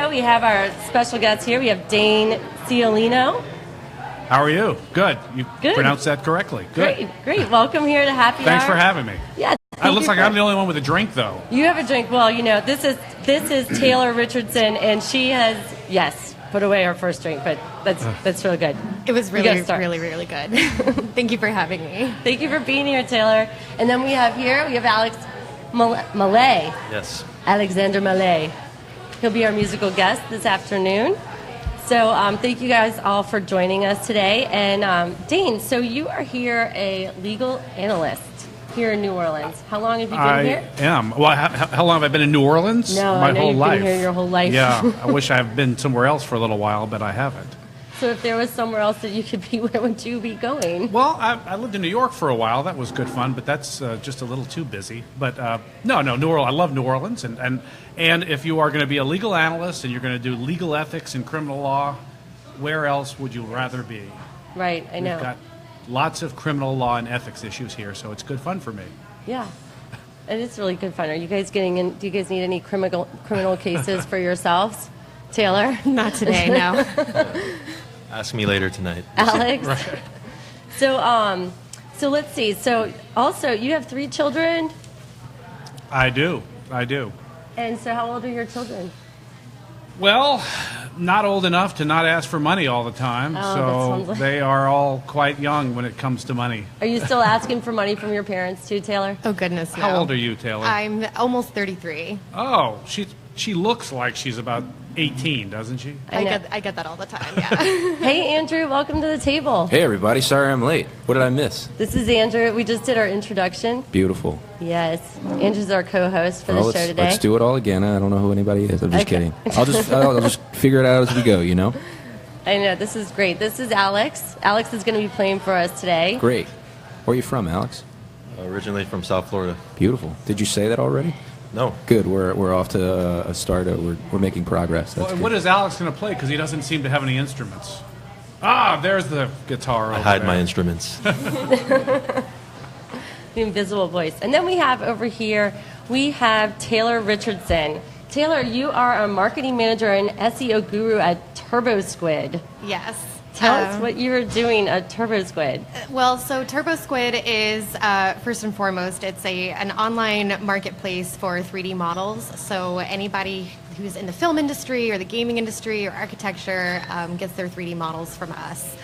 studio, we have our special guest here. We have Dane Ciolino. How are you? Good. You Good. pronounced that correctly. Good. Great. Welcome here to Happy Thanks Hour. for having me. Yeah. It looks like I'm the only one with a drink, though. You have a drink. Well, this is Taylor Richardson, and she has, put away her first drink, but that's really good. It was really good. Thank you for having me. Thank you for being here, Taylor. And then we have Alex Malay. Yes. Alexander Malay. He'll be our musical guest this afternoon. So thank you guys all for joining us today. And Dane, so you are here a legal analyst here in New Orleans. How long have you been here? I am. Well, how long have I been in New Orleans? No, My I know whole you've life. been here your whole life. Yeah, I wish I've been somewhere else for a little while, but I haven't. So if there was somewhere else that you could be, where would you be going? Well, I lived in New York for a while. That was good fun, but that's just a little too busy. But no, New Orleans. I love New Orleans, and if you are going to be a legal analyst and you're going to do legal ethics and criminal law, where else would you rather be? Right, I know. We've got lots of criminal law and ethics issues here, so it's good fun for me. Yeah, it is really good fun. Are you guys getting in? Do you guys need any criminal cases for yourselves, Taylor? Not today, no. Ask me later tonight. Alex. Right. So let's see. So also, you have 3 children. I do. And so, how old are your children? Well, not old enough to not ask for money all the time, Oh, that so sounds like- they are all quite young when it comes to money. Are you still asking for money from your parents too, Taylor? Oh, goodness, no. How old are you, Taylor? I'm almost 33. Oh, she looks like she's about 18, doesn't she? I know. I get that all the time, yeah. Hey, Andrew, welcome to the table. Hey, everybody. Sorry I'm late. What did I miss? This is Andrew. We just did our introduction. Beautiful. Yes, Andrew's our co-host for the show today. Let's do it all again. I don't know who anybody is. I'm just Okay. kidding. I'll just figure it out as we go, I know, this is great. This is Alex. Alex is going to be playing for us today. Great. Where are you from, Alex? Originally from South Florida. Beautiful. Did you say that already? No. Good. We're off to a start. We're making progress. That's Well, good. what is Alex going to play? Because he doesn't seem to have any instruments. Ah, there's the guitar. I hide my instruments. The invisible voice. And then we have over here, we have Taylor Richardson. Taylor, you are a marketing manager and SEO guru at TurboSquid. Yes. Tell us what you were doing at TurboSquid. Well, so TurboSquid is, first and foremost, it's an online marketplace for 3D models. So anybody who's in the film industry or the gaming industry or architecture gets their 3D models from us.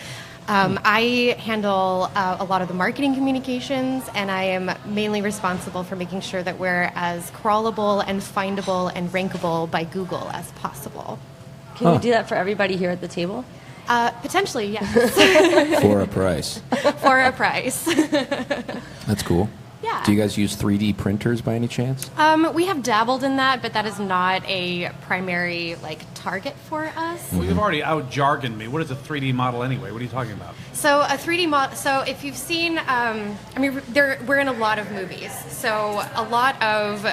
I handle a lot of the marketing communications, and I am mainly responsible for making sure that we're as crawlable and findable and rankable by Google as possible. Can you do that for everybody here at the table? Potentially, yes. For a price. For a price. That's cool. Yeah. Do you guys use 3D printers by any chance? We have dabbled in that, but that is not a primary target for us. Well, you've already out-jargoned me. What is a 3D model anyway? What are you talking about? So a 3D model. So if you've seen, we're in a lot of movies. So a lot of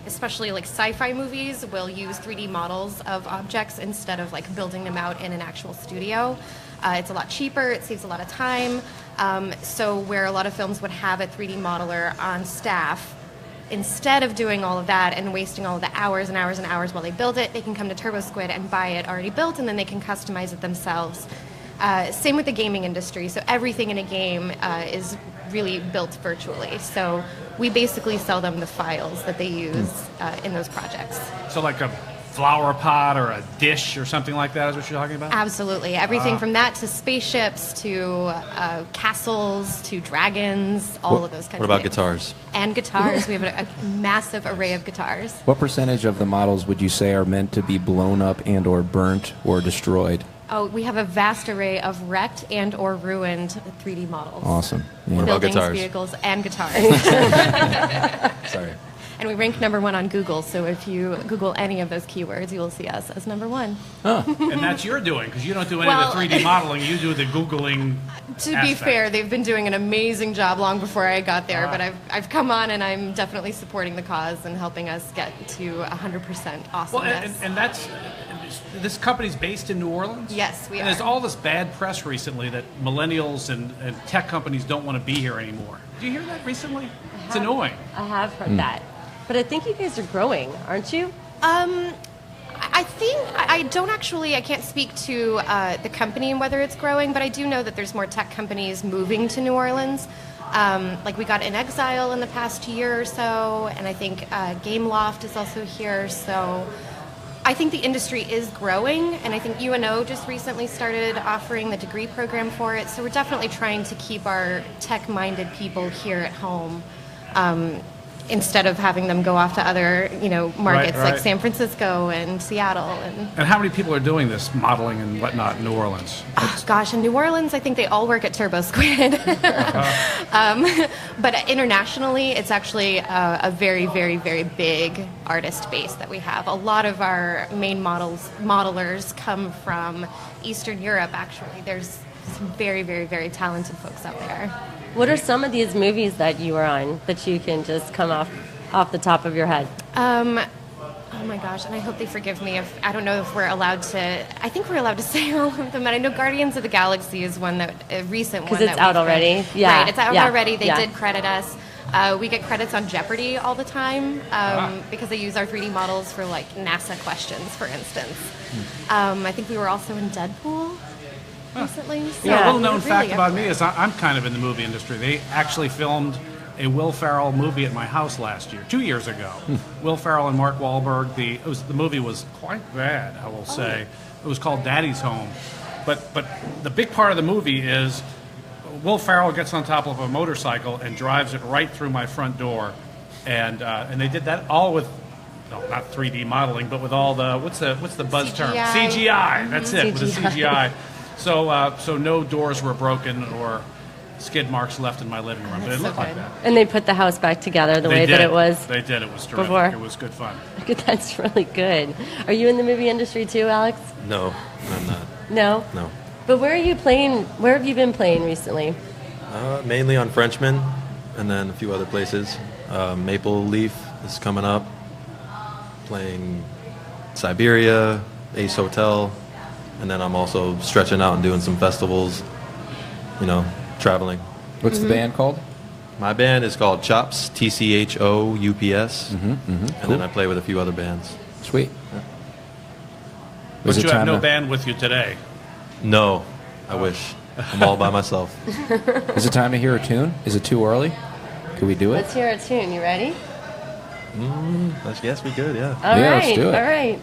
especially sci-fi movies will use 3D models of objects instead of building them out in an actual studio. It's a lot cheaper. It saves a lot of time. So where a lot of films would have a 3D modeler on staff, instead of doing all of that and wasting all of the hours and hours and hours while they build it, they can come to TurboSquid and buy it already built, and then they can customize it themselves. Same with the gaming industry. So everything in a game is really built virtually. So we basically sell them the files that they use in those projects. So like a flower pot or a dish or something like that is what you're talking about? Absolutely. Everything from that to spaceships to castles to dragons, all of those kinds of things. What about guitars? And guitars. We have a massive array of guitars. What percentage of the models would you say are meant to be blown up and or burnt or destroyed? Oh, we have a vast array of wrecked and or ruined 3D models. Awesome. Yeah. What about Buildings, guitars? vehicles, and guitars. Sorry. And we rank #1 on Google, so if you Google any of those keywords, you will see us as #1. And that's your doing, because you don't do any Well- of the 3D modeling. You do the Googling To be aspect. fair, they've been doing an amazing job long before I got there, but I've come on and I'm definitely supporting the cause and helping us get to 100% Well, awesomeness. and that's... This company's based in New Orleans? Yes, we And there's are. all this bad press recently that millennials and tech companies don't want to be here anymore. Do you hear that recently? It's annoying. I have heard that. But I think you guys are growing, aren't you? I I think I don't actually. I can't speak to the company and whether it's growing, but I do know that there's more tech companies moving to New Orleans. Like we got In Exile in the past year or so, and I think Gameloft is also here. So I think the industry is growing, and I think UNO just recently started offering the degree program for it. So we're definitely trying to keep our tech-minded people here at home. Instead of having them go off to other, markets Right. like San Francisco and Seattle. And how many people are doing this modeling and whatnot in New Orleans? Gosh, in New Orleans, I think they all work at Turbo Squid. But internationally, it's actually a very, very, very big artist base that we have. A lot of our main modelers come from Eastern Europe, actually. There's some very, very, very talented folks out there. What are some of these movies that you were on that you can just come off the top of your head? Oh my gosh, and I hope they forgive me if I don't know if we're allowed to. I think we're allowed to say all of them. And I know Guardians of the Galaxy is one that a recent one. Because it's out already. Yeah, right, it's out already. They yeah. did credit us. We get credits on Jeopardy all the time because they use our 3D models for like NASA questions, for instance. I think we were also in Deadpool recently. So Yeah, a little known really fact about everywhere. me is I'm kind of in the movie industry. They actually filmed a Will Ferrell movie at my house last year, 2 years ago. Will Ferrell and Mark Wahlberg. The movie was quite bad, I will say. It was called Daddy's Home. But the big part of the movie is Will Ferrell gets on top of a motorcycle and drives it right through my front door. And they did that all with, not 3D modeling, but with all the, what's the buzz term? CGI. CGI. That's it, with the CGI. CGI. So no doors were broken or skid marks left in my living room. But it so looked like good. that. And they put the house back together the They way did. that it was. They did. It was terrific. before. It was good fun. That's really good. Are you in the movie industry too, Alex? No, I'm not. No? No. But where are you playing? Where have you been playing recently? Mainly on Frenchman, and then a few other places. Maple Leaf is coming up. Playing Siberia, Ace Hotel, and then I'm also stretching out and doing some festivals. Traveling. What's the band called? My band is called Chops, TCHOUPS, and then I play with a few other bands. Sweet. But Is it you have time no to- band with you today. No, I wish. I'm all by myself. Is it time to hear a tune? Is it too early? Could we do it? Let's hear a tune. You ready? Yes, we could, yeah. All Yeah, right. let's do it. All right.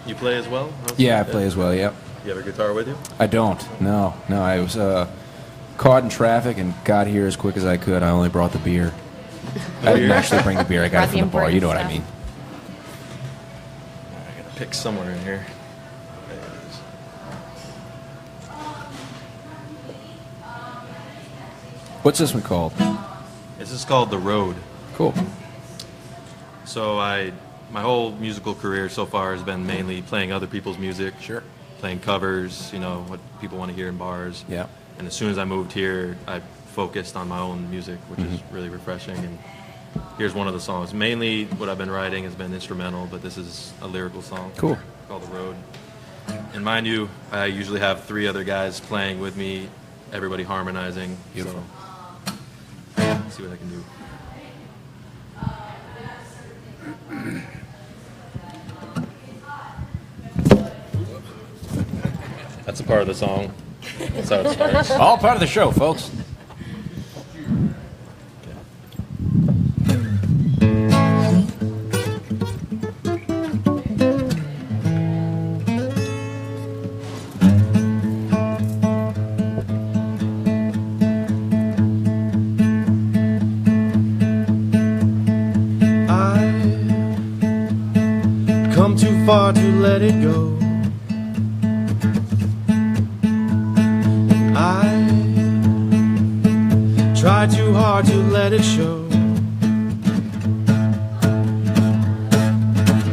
You play as well? Yeah, I play as well, yep. You have a guitar with you? I don't. No. I was caught in traffic and got here as quick as I could. I only brought the beer. I didn't actually bring the beer. I got it Brought the from the bar. You know what I important mean. I gotta pick somewhere in here. There it is. What's this one called? This is called The Road. Cool. So my whole musical career so far has been mainly playing other people's music. Sure. Playing covers, what people want to hear in bars. Yeah. And as soon as I moved here, I focused on my own music, which is really refreshing. And here's one of the songs. Mainly what I've been writing has been instrumental, but this is a lyrical song. Cool. Called The Road. And mind you, I usually have 3 other guys playing with me, everybody harmonizing. Beautiful. So, let's see what I can do. That's a part of the song. That's how it starts. All part of the show, folks. I've come too far to let it go. I try too hard to let it show.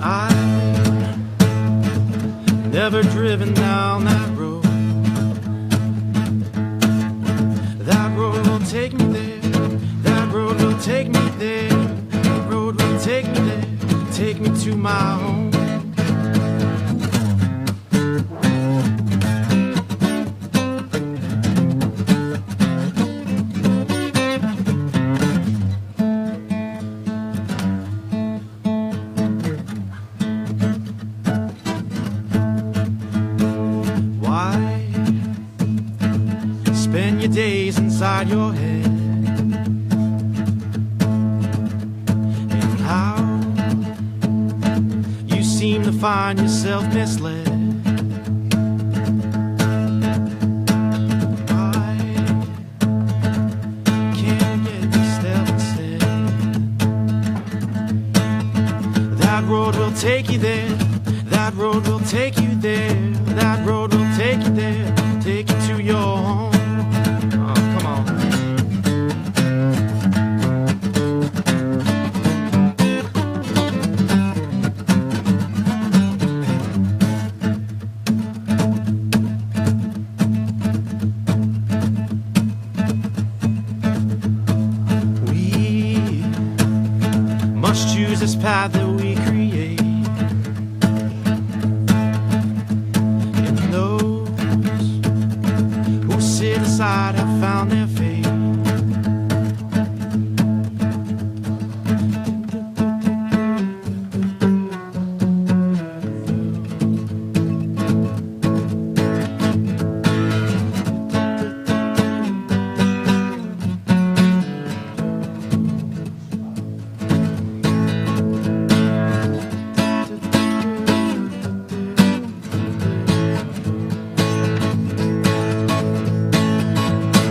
I've never driven down that road. That road will take me there. That road will take me there. That road will take me there. Take me to my home. inside your head. And how you seem to find yourself misled. Why can't you get this step instead? That road will take you there. That road will take you there. That road will take you there. Take you to your home. Oh, come on. We must choose this path that we create. And those who sit aside have found their fate.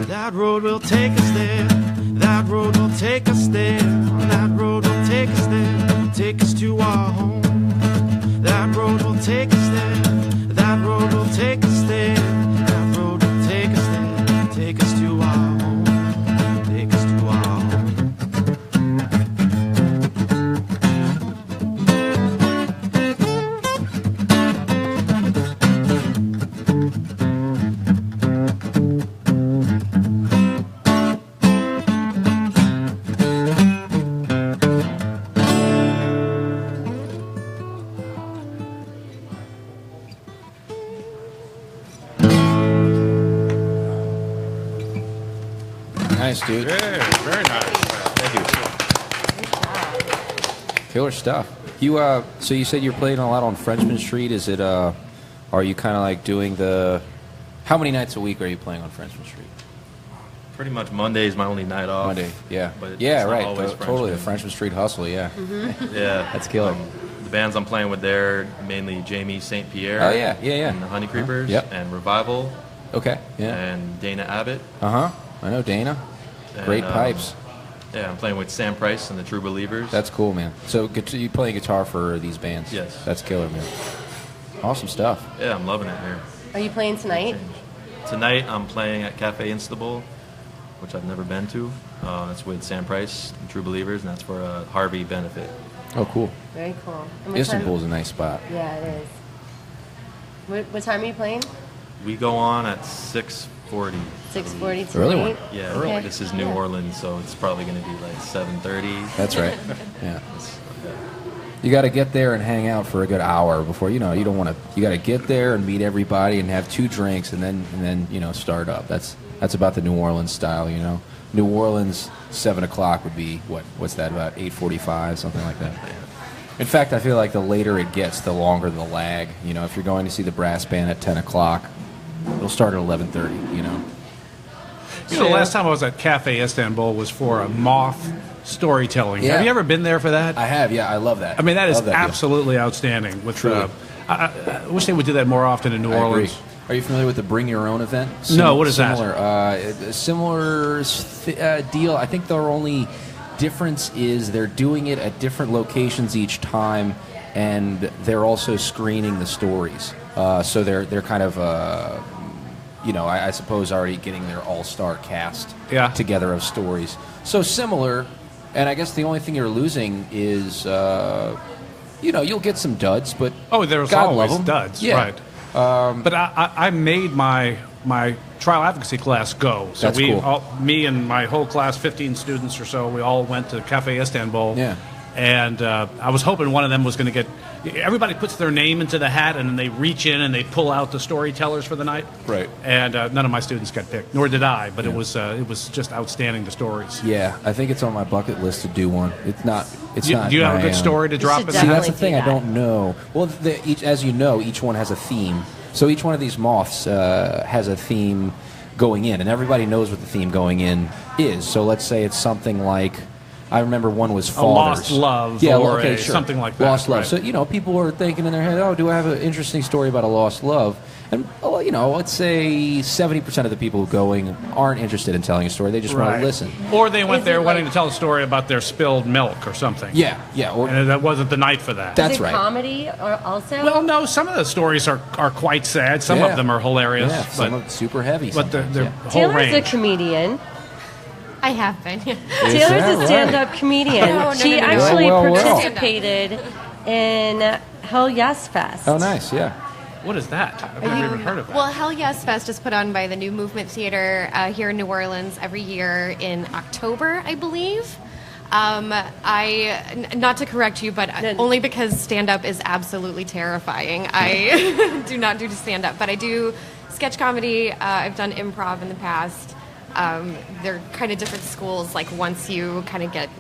That road will take us there. That road will take us there. That road will take us there. Take us to our home. That road will take us there. That road will take us there. That road will take us there. Take us to our home. Take us to our home. Nice, dude. Yeah, very nice. Thank you. Killer stuff. You so you said you're playing a lot on Frenchman Street. Is it are you kind of like doing the how many nights a week are you playing on Frenchman Street? Pretty much Monday is my only night off. Monday, yeah. But Yeah, it's not right. always Totally the Frenchman. Frenchman Street hustle, yeah. Yeah, That's killer. The bands I'm playing with there, mainly Jamie St. Pierre. Oh, yeah, yeah. And the Honey Creepers. Yep. And Revival. Okay, yeah. And Dana Abbott. Uh-huh. I know Dana. Great And, pipes. Yeah, I'm playing with Sam Price and the True Believers. That's cool, man. So you play guitar for these bands? Yes. That's killer, man. Awesome stuff. Yeah, I'm loving it here. Are you playing tonight? Tonight I'm playing at Cafe Instable, which I've never been to. That's with Sam Price and True Believers, and that's for a Harvey benefit. Oh, cool. Very cool. And what Istanbul's a nice spot. time- Yeah, it is. What time are you playing? We go on at 6:40. 6:40 tonight? Early one. Yeah, Okay. this is New Yeah. Orleans, so it's probably going to be like 7:30. That's right. Yeah. You got to get there and hang out for a good hour before you don't want to. You got to get there and meet everybody and have 2 drinks and then start up. That's about the New Orleans style. New Orleans 7 o'clock would be what's that about 8:45 something like that. In fact, I feel like the later it gets, the longer the lag. If you're going to see the brass band at 10 o'clock, it'll start at 11:30. The last time I was at Cafe Istanbul was for a moth storytelling. Yeah. Have you ever been there for that? I have, yeah, I love that. I mean, that is Love that deal. absolutely outstanding. With Truly. I wish they would do that more often in New I agree. Orleans. Are you familiar with the Bring Your Own event? No, what is that? Similar deal. I think their only difference is they're doing it at different locations each time, and they're also screening the stories. So they're kind of, I suppose already getting their all-star cast together of stories. So similar, and I guess the only thing you're losing is, you'll get some duds, but There's God always love 'em. duds, Yeah. right? But I made my trial advocacy class go. So That's cool. me and my whole class, 15 students or so, we all went to Cafe Istanbul. Yeah. And I was hoping one of them was going to get. Everybody puts their name into the hat, and then they reach in and they pull out the storytellers for the night. Right. And none of my students got picked, nor did I. But it was just outstanding, the stories. Yeah, I think it's on my bucket list to do one. It's not. It's Do not. you have a my, good story to drop should in See, there? that's the Definitely thing. do I that. don't know. Well, as you know, each one has a theme. So each one of these moths has a theme. going in, and everybody knows what the theme going in is. So let's say it's something like, I remember one was Fathers. Lost Love, yeah, or okay, sure. something like that. Lost Love. Right. So, people are thinking in their head, oh, do I have an interesting story about a lost love? And, let's say 70% of the people going aren't interested in telling a story. They just want Right. to listen. Or they went Is there it wanting like- to tell a story about their spilled milk or something. Yeah. Or, And that wasn't the night for that. That's Is it right. comedy or also? Well, no, some of the stories are quite sad. Some Yeah. of them are hilarious. Yeah, some but of it's super heavy. but the sometimes, whole Taylor's a range. comedian. I have been. Is Taylor's that a right? stand-up comedian. No, She no, no. actually Well. participated in Hell Yes Fest. Oh, nice, yeah. What is that? I've never even heard of that. Well, Hell Yes Fest is put on by the New Movement Theater here in New Orleans every year in October, I believe. Not to correct you, but only because stand-up is absolutely terrifying. I do not do stand-up, but I do sketch comedy. I've done improv in the past. They're kind of different schools, like once you kind of get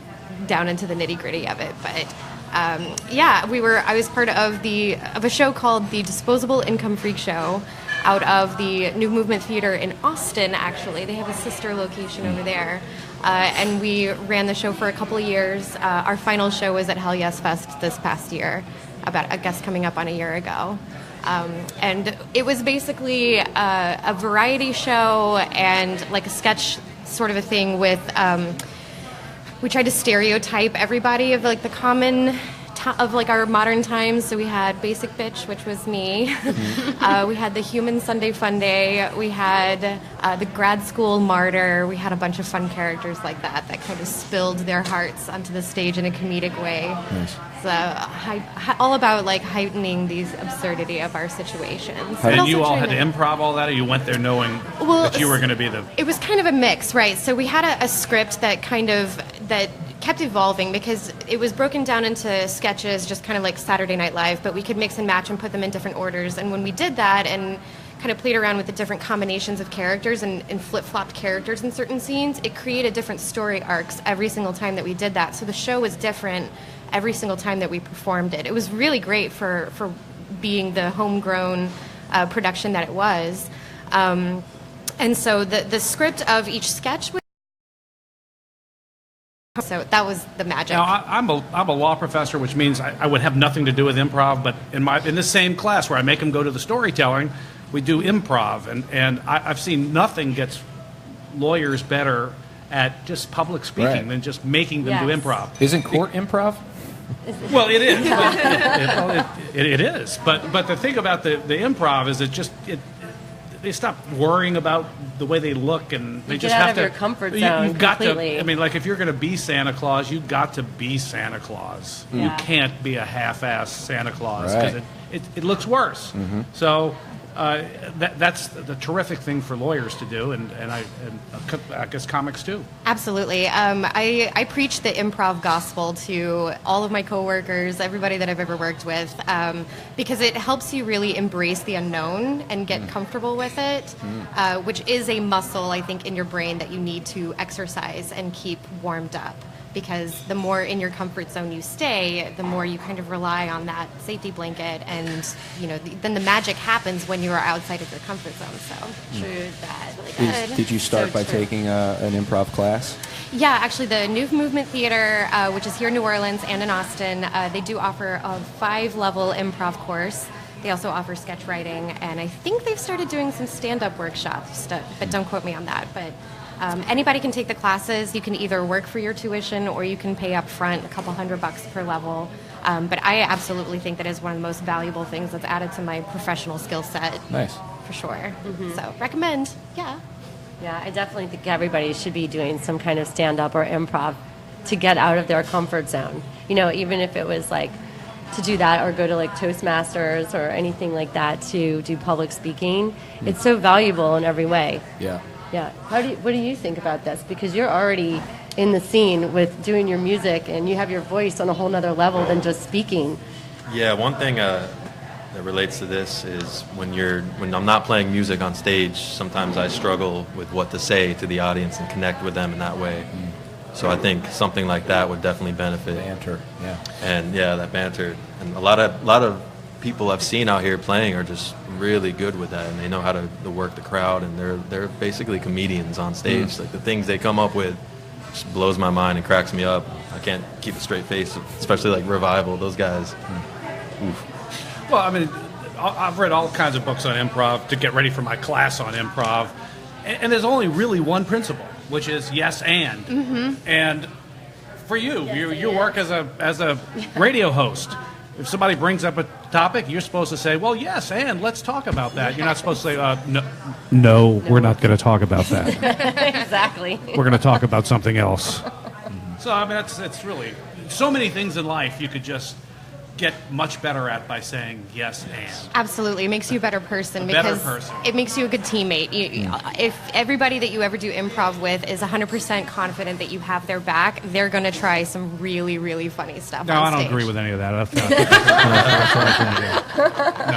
down into the nitty-gritty of it. But I was part of a show called the Disposable Income Freak Show out of the New Movement Theater in Austin, actually. They have a sister location over there. And we ran the show for a couple of years. Our final show was at Hell Yes Fest this past year, about, I guess, coming up on a year ago. And it was basically a variety show and like a sketch sort of a thing with, we tried to stereotype everybody of like the common of like our modern times. So we had Basic Bitch, which was me. We had the Human Sunday Fun Day. We had the Grad School Martyr. We had a bunch of fun characters like that kind of spilled their hearts onto the stage in a comedic way. Nice. So all about like heightening the absurdity of our situations. But and also you all trying had to improv all that, or you went there knowing that you were going to be the... It was kind of a mix, right? So we had a script that kept evolving because it was broken down into sketches, just kind of like Saturday Night Live, but we could mix and match and put them in different orders. And when we did that and kind of played around with the different combinations of characters and flip-flopped characters in certain scenes, it created different story arcs every single time that we did that. So the show was different every single time that we performed it. It was really great for being the homegrown production that it was. And so the script of each sketch was... So that was the magic. Now, I'm a law professor, which means I would have nothing to do with improv, but in the same class where I make them go to the storytelling, we do improv, and I've seen nothing gets lawyers better at just public speaking Right. than just making them do Yes. improv. Isn't court improv? Well, it is. It is. But the thing about the improv is they stop worrying about the way they look, and they You just get out have of to. your comfort zone You've got completely. to. I mean, like if you're going to be Santa Claus, you've got to be Santa Claus. Yeah. You can't be a half-ass Santa Claus because Right. it looks worse. So. That's the terrific thing for lawyers to do, and I guess comics too. Absolutely. I preach the improv gospel to all of my coworkers, everybody that I've ever worked with, because it helps you really embrace the unknown and get comfortable with it, which is a muscle, I think, in your brain that you need to exercise and keep warmed up. Because the more in your comfort zone you stay, the more you kind of rely on that safety blanket, and then the magic happens when you are outside of your comfort zone. So True that. Did you start by taking an improv class? yeah, actually, the New Movement Theater, which is here in New Orleans and in Austin, they do offer a 5-level improv course. They also offer sketch writing, and I think they've started doing some stand-up workshops, but don't quote me on that. But anybody can take the classes. You can either work for your tuition or you can pay up front a couple $100 per level. But I absolutely think that is one of the most valuable things that's added to my professional skill set. Nice. For sure. So recommend. Yeah. Yeah, I definitely think everybody should be doing some kind of stand-up or improv to get out of their comfort zone. Even if it was like to do that or go to like Toastmasters or anything like that to do public speaking. It's so valuable in every way. Yeah. Yeah. What do you think about this? Because you're already in the scene with doing your music and you have your voice on a whole nother level than just speaking. Yeah, one thing that relates to this is when I'm not playing music on stage, sometimes I struggle with what to say to the audience and connect with them in that way. So I think something like that would definitely benefit. Banter. Yeah. And yeah, that banter, and a lot of people I've seen out here playing are just really good with that, and they know how to work the crowd, and they're basically comedians on stage. Like the things they come up with just blows my mind and cracks me up. I can't keep a straight face, especially like Revival. Those guys. Oof. Well, I mean, I've read all kinds of books on improv to get ready for my class on improv, and there's only really one principle, which is yes and. Mm-hmm. And for you work as a radio host. If somebody brings up a topic, you're supposed to say, well, yes, and let's talk about that. You're not supposed to say, no, we're not going to talk about that. Exactly. We're going to talk about something else. So, I mean, it's really so many things in life you could just get much better at by saying yes and. Absolutely. It makes you a better person It makes you a good teammate. If everybody that you ever do improv with is 100% confident that you have their back, they're going to try some really, really funny stuff No, on I don't stage. agree with any of that.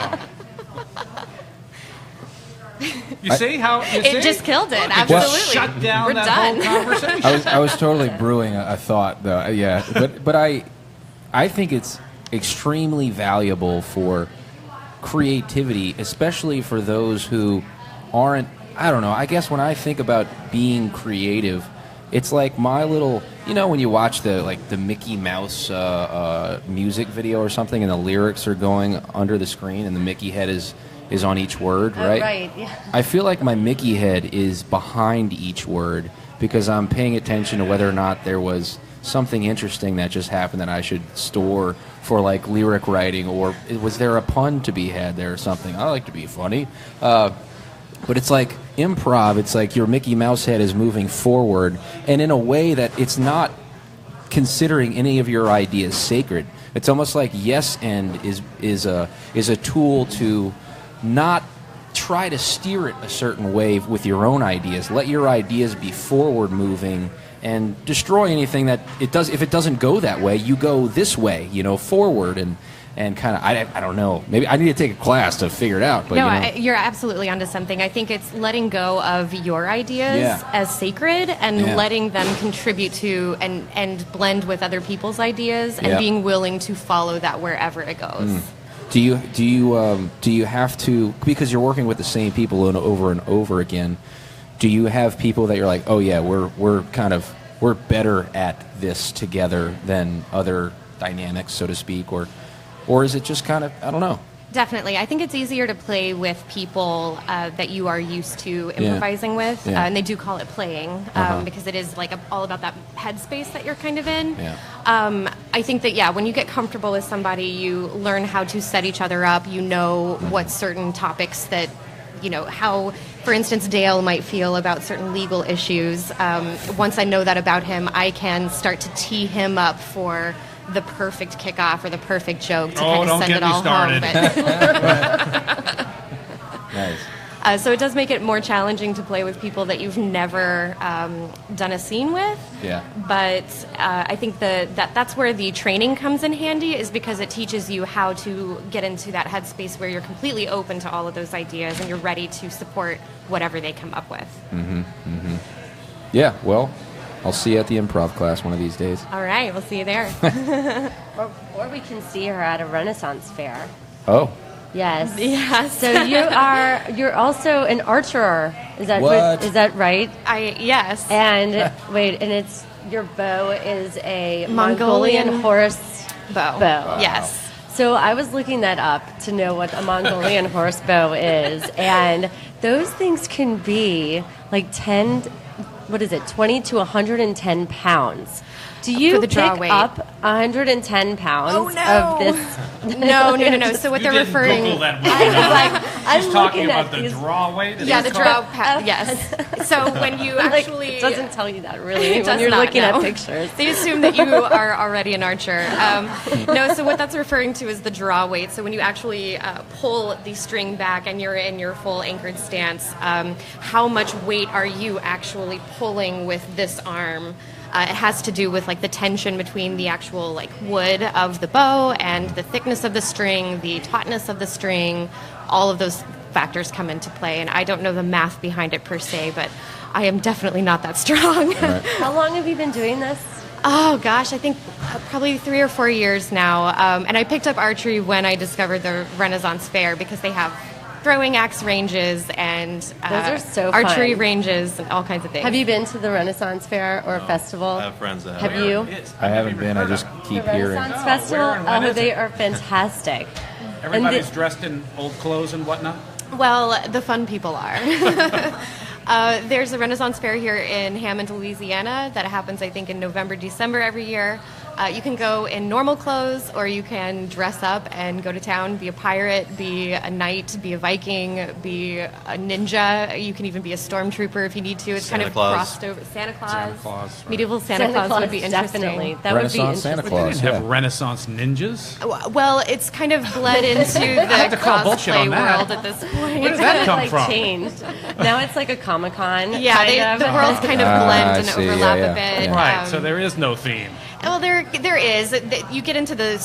No. You see how It just killed it. Look, Absolutely. just shut down We're that done. whole conversation. I was totally brewing a thought, though. Yeah, but I think it's extremely valuable for creativity, especially for those who aren't. I don't know. I guess when I think about being creative, it's like my little. You know, when you watch the Mickey Mouse music video or something, and the lyrics are going under the screen, and the Mickey head is on each word, right? Right. Yeah. I feel like my Mickey head is behind each word because I'm paying attention to whether or not there was something interesting that just happened that I should store for like lyric writing, or was there a pun to be had there or something? I like to be funny. But it's like improv, it's like your Mickey Mouse head is moving forward, and in a way that it's not considering any of your ideas sacred. It's almost like yes and is a tool to not try to steer it a certain way with your own ideas. Let your ideas be forward moving and destroy anything that it does. If it doesn't go that way, you go this way, forward and kind of, I don't know. Maybe I need to take a class to figure it out. But No, you're absolutely onto something. I think it's letting go of your ideas as sacred and letting them contribute to and blend with other people's ideas and being willing to follow that wherever it goes. Do you have to, because you're working with the same people and over again? Do you have people that you're like, oh yeah, we're better at this together than other dynamics, so to speak, or is it just kind of, I don't know? Definitely. I think it's easier to play with people that you are used to improvising with, and they do call it playing because it is like all about that headspace that you're kind of in. Yeah. I think that, when you get comfortable with somebody, you learn how to set each other up. You know what certain topics that, how, for instance, Dale might feel about certain legal issues. Once I know that about him, I can start to tee him up for the perfect kickoff or the perfect joke to kind of send it all home. Nice. So it does make it more challenging to play with people that you've never done a scene with. Yeah. But I think that's where the training comes in handy, is because it teaches you how to get into that headspace where you're completely open to all of those ideas and you're ready to support whatever they come up with. Mm-hmm. Mm-hmm. Yeah, well, I'll see you at the improv class one of these days. All right, we'll see you there. Or we can see her at a Renaissance fair. Oh. Yes. Yes. So you're also an archer. Is that What? Is that right? Yes. And wait, and it's your bow is a Mongolian Mongolian horse bow. bow. Yes. So I was looking that up to know what a Mongolian horse bow is, and those things can be like 20 to 110 pounds. Do you For the draw pick weight. up 110 pounds of this? No. So what You they're didn't referring Google that I was one. like, I'm She's talking looking about at the these. draw weight. Yeah, the draw Oh. pad. Yes. So when you Like, actually it doesn't tell you that really It when does you're not, looking no. at pictures. They assume that you are already an archer. No, so what that's referring to is the draw weight. So when you actually pull the string back and you're in your full anchored stance, how much weight are you actually pulling with this arm? It has to do with like the tension between the actual like wood of the bow and the thickness of the string, the tautness of the string. All of those factors come into play, and I don't know the math behind it per se, but I am definitely not that strong. How long have you been doing this? Oh gosh, I think probably 3 or 4 years now. And I picked up archery when I discovered the Renaissance Fair because they have throwing axe ranges and Those are so archery fun. ranges and all kinds of things. Have you been to the Renaissance Fair or festival? I have friends that Have you? I haven't been. I just keep The hearing. Renaissance Festival? where and when Oh, is they it? are fantastic. Everybody's dressed in old clothes and whatnot. Well, the fun people are. There's a Renaissance Fair here in Hammond, Louisiana that happens, I think, in November, December every year. You can go in normal clothes or you can dress up and go to town, be a pirate, be a knight, be a Viking, be a ninja. You can even be a stormtrooper if you need to. It's Santa kind of Claus. crossed over. Santa Claus. Santa Claus, right. Medieval Santa Claus would be interesting. definitely. That would be Renaissance Santa interesting. Claus. They have Yeah. Renaissance ninjas. Well, it's kind of bled into the call bullshit cosplay on that. world at this point. Where did that come like from? changed. Now it's like a Comic-Con. Yeah, kind the of. worlds kind of Ah, blend I and see. overlap Yeah, a bit. yeah. Right, so there is no theme. Well, there is. You get into the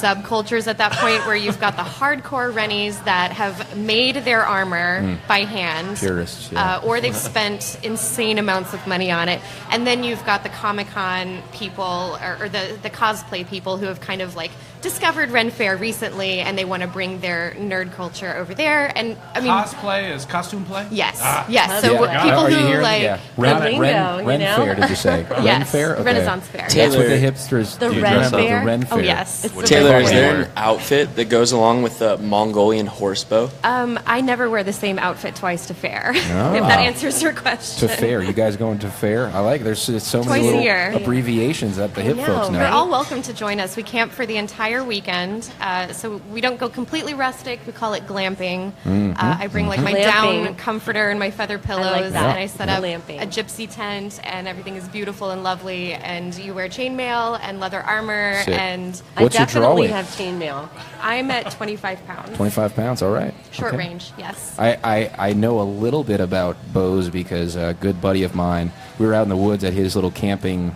subcultures at that point where you've got the hardcore Rennies that have made their armor by hand, Purists, yeah. or they've spent insane amounts of money on it, and then you've got the Comic-Con people or the cosplay people who have kind of like discovered Ren Fair recently, and they want to bring their nerd culture over there. And I mean, Cosplay is costume play? yes, Ah. yes. So Yeah. people Are you who hearing? like. Yeah. lingo, Ren you know? Fair, did you say? Ren Yes, Fair? Okay. Renaissance Fair. That's what Taylor- the hipsters The do. Ren dress up, Fair? The Ren Oh, Fair. yes. It's the Taylor, Ren is Fair. there an outfit that goes along with the Mongolian horse bow? I never wear the same outfit twice to fair. Ah. If that answers your question. To fair. You guys going to fair? I like. There's so Twice many a little year. abbreviations that the hip know, folks know. You're all welcome to join us. We camp for the entire weekend, so we don't go completely rustic. We call it glamping. I bring like my Glamping. down comforter and my feather pillows, that. and I set up Glamping. a gypsy tent, and everything is beautiful and lovely. And you wear chainmail and leather armor, Sick. and I What's your draw definitely weight? have chainmail. I'm at 25 pounds. 25 pounds. All right. Short Okay. range, yes. I know a little bit about bows because a good buddy of mine, we were out in the woods at his little camping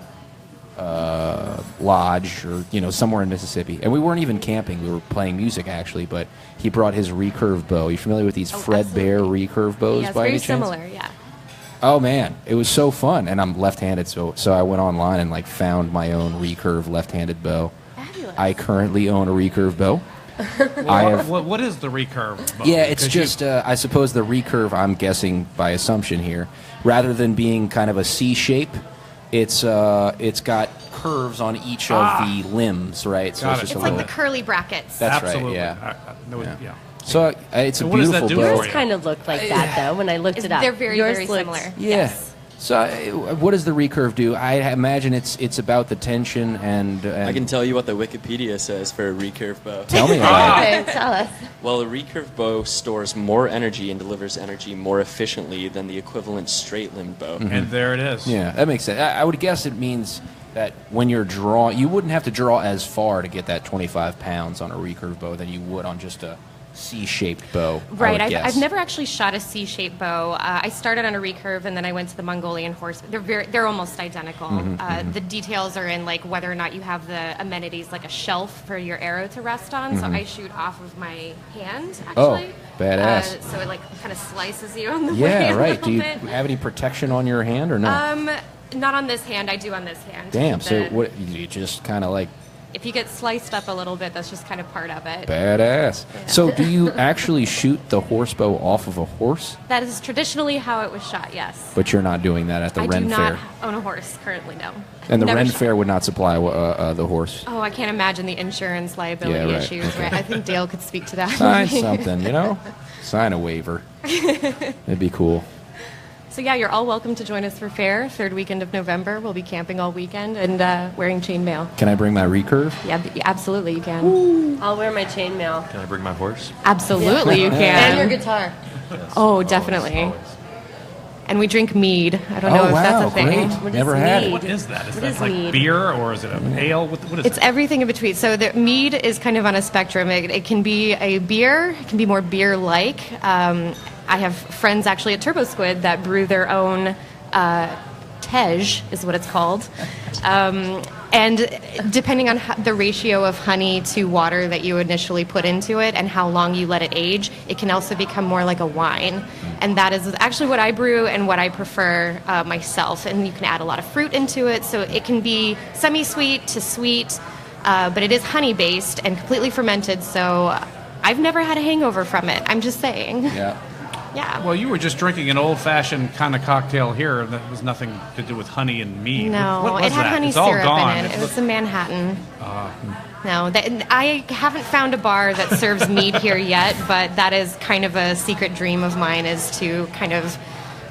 lodge or, somewhere in Mississippi. And we weren't even camping. We were playing music, actually. But he brought his recurve bow. You familiar with these Fred Bear recurve bows Yes, by very any chance? similar, yeah. Oh, man. It was so fun. And I'm left-handed, so I went online and, found my own recurve left-handed bow. Fabulous. I currently own a recurve bow. I have... What is the recurve bow? Yeah, it's Because you- just, I suppose the recurve, I'm guessing by assumption here, rather than being kind of a C shape, it's got curves on each of the limbs, right? So Got it's it. just It's a like little. the curly brackets. That's right, Absolutely. yeah. No, Yeah. yeah. So it's a And what does that beautiful do bow. for Yours you? kind of looked like that, though, when I looked it up. They're very, Yours very looked- similar. Yeah. Yes. So what does the recurve do? I imagine it's about the tension and I can tell you what the Wikipedia says for a recurve bow. tell me about it. Okay, tell us. Well, a recurve bow stores more energy and delivers energy more efficiently than the equivalent straight-limbed bow. And there it is. Yeah, that makes sense. I would guess it means that when you're drawing, you wouldn't have to draw as far to get that 25 pounds on a recurve bow than you would on just a C-shaped bow. I Right. would I've guess. never actually shot a C-shaped bow. I started on a recurve, and then I went to the Mongolian horse. They're almost identical. The details are in like whether or not you have the amenities, like a shelf for your arrow to rest on. So I shoot off of my hand, Oh, actually. badass. So it like kind of slices you on the way Yeah, a right. little Do you bit. have any protection on your hand or no? Not on this hand. I do on this hand. Damn. The- So what? You just kind of like If you get sliced up a little bit, that's just kind of part of it. badass. So do you actually shoot the horse bow off of a horse? That is traditionally how it was shot. Yes. But you're not doing that at the I Ren do not Fair. own a horse currently. No. And the Never Ren shot. Fair would not supply the horse. Oh, I can't imagine the insurance liability Yeah, right. issues. Right? I think Dale could speak to that. Sign something, Sign a waiver. It'd be cool. So yeah, you're all welcome to join us for fair. Third weekend of November. We'll be camping all weekend and wearing chainmail. Can I bring my recurve? Yeah, absolutely you can. I'll wear my chainmail. Can I bring my horse? Absolutely you And can. your guitar. Oh, definitely. And we drink mead. I don't know Oh, if wow, that's a thing. great. What is Never had mead? it. What is that? Is What that is like mead? beer or is it an ale? What is It's it? everything in between. So the mead is kind of on a spectrum. It can be a beer. It can be more beer-like. I have friends actually at Turbo Squid that brew their own tej, is what it's called. And depending on the ratio of honey to water that you initially put into it and how long you let it age, it can also become more like a wine. And that is actually what I brew and what I prefer myself. And you can add a lot of fruit into it, so it can be semi-sweet to sweet, but it is honey-based and completely fermented, so I've never had a hangover from it. I'm just saying. Yeah. Yeah. Well, you were just drinking an old-fashioned kind of cocktail here that was nothing to do with honey and mead. No, what was it had that? honey It's all syrup gone. in it. It was a Manhattan. No, I haven't found a bar that serves mead here yet, but that is kind of a secret dream of mine, is to kind of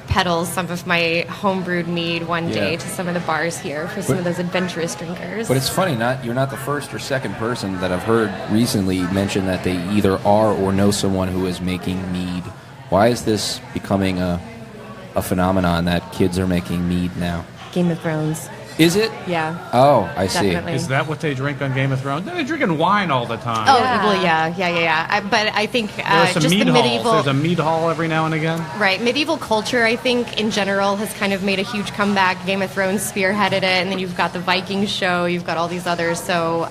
peddle some of my homebrewed mead one day to some of the bars here for some of those adventurous drinkers. But it's funny, you're not the first or second person that I've heard recently mention that they either are or know someone who is making mead. Why is this becoming a phenomenon that kids are making mead now? Game of Thrones. Is it? Yeah. Oh, I see. Definitely. Is that what they drink on Game of Thrones? They're drinking wine all the time. Oh, well, yeah. But I think There are some just mead the halls. medieval... There's a mead hall every now and again. Right. Medieval culture, I think, in general, has kind of made a huge comeback. Game of Thrones spearheaded it, and then you've got the Viking show, you've got all these others. So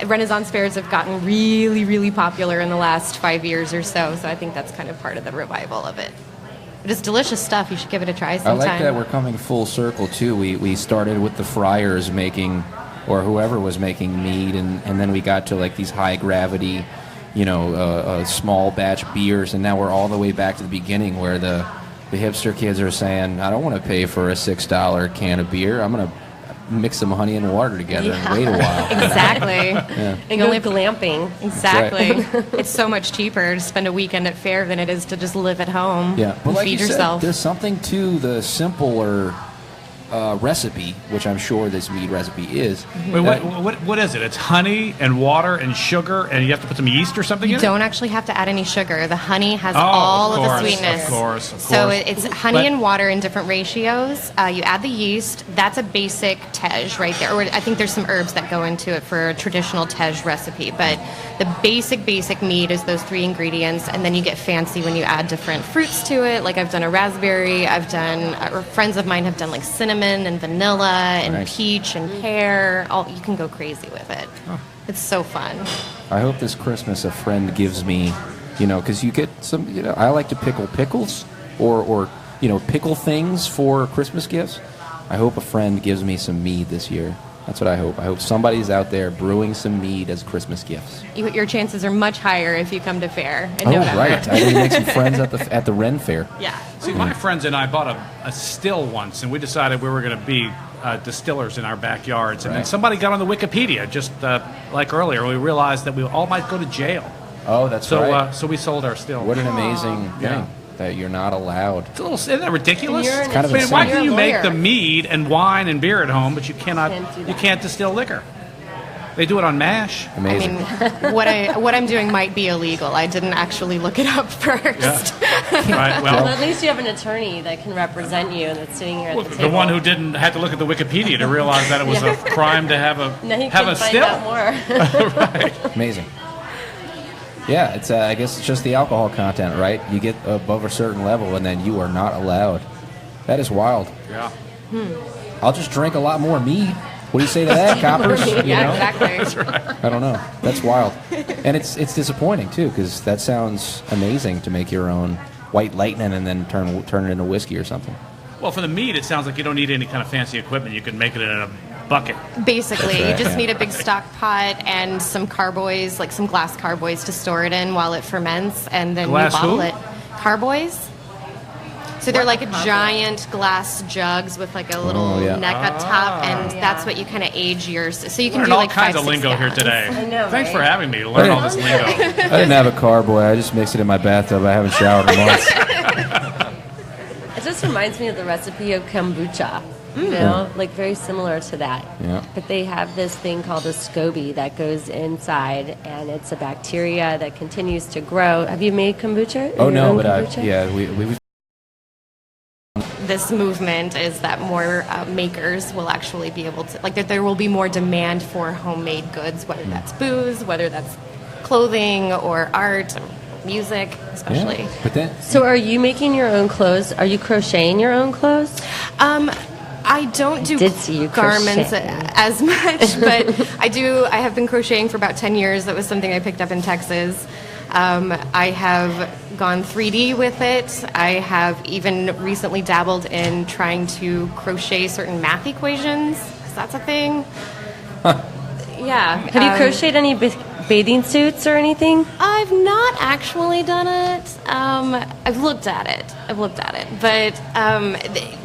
Renaissance fairs have gotten really, really popular in the last 5 years or so. So I think that's kind of part of the revival of it. But it's delicious stuff. You should give it a try sometime. I like that we're coming full circle, too. We started with the friars making, or whoever was making mead, and then we got to like these high-gravity, small batch beers, and now we're all the way back to the beginning where the hipster kids are saying, I don't want to pay for a $6 can of beer. I'm going to mix some honey and water together and wait a while. Exactly. And go glamping. Exactly. It's so much cheaper to spend a weekend at fair than it is to just live at home Yeah, but and like feed you yourself. said, there's something to the simpler recipe, which I'm sure this mead recipe is. Wait, what is it? It's honey and water and sugar, and you have to put some yeast or something You in it? don't actually have to add any sugar. The honey has all of the sweetness. Of course. So it's honey and water in different ratios. You add the yeast. That's a basic tej right there. Or I think there's some herbs that go into it for a traditional tej recipe. But the basic mead is those three ingredients, and then you get fancy when you add different fruits to it. Like I've done a raspberry. I've done, or friends of mine have done like cinnamon and vanilla and Nice. peach and pear. You can go crazy with it. It's so fun. I hope this Christmas a friend gives me, because you get some, I like to pickle pickles or pickle things for Christmas gifts. I hope a friend gives me some mead this year. That's what I hope. I hope somebody's out there brewing some mead as Christmas gifts. Your chances are much higher if you come to fair in Oh, November. right. I didn't make some friends at the Ren Fair. Yeah. See, my friends and I bought a still once, and we decided we were going to be distillers in our backyards. And then Right. somebody got on the Wikipedia, just like earlier, we realized that we all might go to jail. Oh, that's So, right. so we sold our still. What an amazing Yeah. thing that you're not allowed. It's a little, isn't that ridiculous? And you're kind of I mean, why insane. can you You're a make the lawyer. mead and wine and beer at home, but you cannot? Can't do You that. can't distill liquor. They do it on MASH. I Amazing. mean, what I'm doing might be illegal. I didn't actually look it up first. Right. Well, Well, at least you have an attorney that can represent you and that's sitting here at the the table. one who didn't have to look at the Wikipedia to realize that it was a crime to have Now you have can a find still. out more. Amazing. Yeah, it's I guess it's just the alcohol content, right? You get above a certain level, and then you are not allowed. That is wild. Yeah. I'll just drink a lot more mead. What do you say to that, coppers? You Yeah, know? exactly. I don't know. That's wild, and it's disappointing too, because that sounds amazing to make your own white lightning and then turn it into whiskey or something. Well, for the mead, it sounds like you don't need any kind of fancy equipment. You can make it in a bucket. Basically, That's right, you just yeah. need a big stock pot and some carboys, like some glass carboys, to store it in while it ferments, and then Glass you bottle who? it. Carboys. So they're like giant glass jugs with like a little Oh, yeah. neck up top, and that's what you kind of age yours. So you can Learn do all like kinds 5, of 6 lingo here gallons. today. I know, Thanks right? for having me to learn all this lingo. I didn't have a carboy. I just mixed it in my bathtub. I haven't showered in months. It just reminds me of the recipe of kombucha. You know, like very similar to that. Yeah. But they have this thing called a SCOBY that goes inside, and it's a bacteria that continues to grow. Have you made kombucha? Oh Your no, own but kombucha? we This movement is that more makers will actually be able to, like, that there will be more demand for homemade goods, whether that's booze, whether that's clothing or art, or music, especially. yeah. But then So are you making your own clothes? Are you crocheting your own clothes? I don't do did see you garments crochet. as much, but I do. I have been crocheting for about 10 years. That was something I picked up in Texas. I have gone 3D with it. I have even recently dabbled in trying to crochet certain math equations, because that's a thing. Yeah. Have you crocheted any bathing suits or anything? I've not actually done it. I've looked at it. But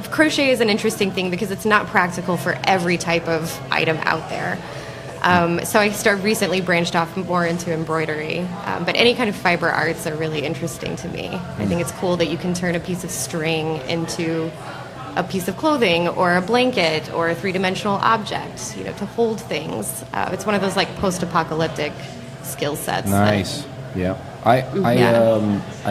crochet is an interesting thing because it's not practical for every type of item out there. So I recently branched off more into embroidery. But any kind of fiber arts are really interesting to me. I think it's cool that you can turn a piece of string into a piece of clothing or a blanket or a three-dimensional object, to hold things. It's one of those like post-apocalyptic skill sets. Nice. Yeah. I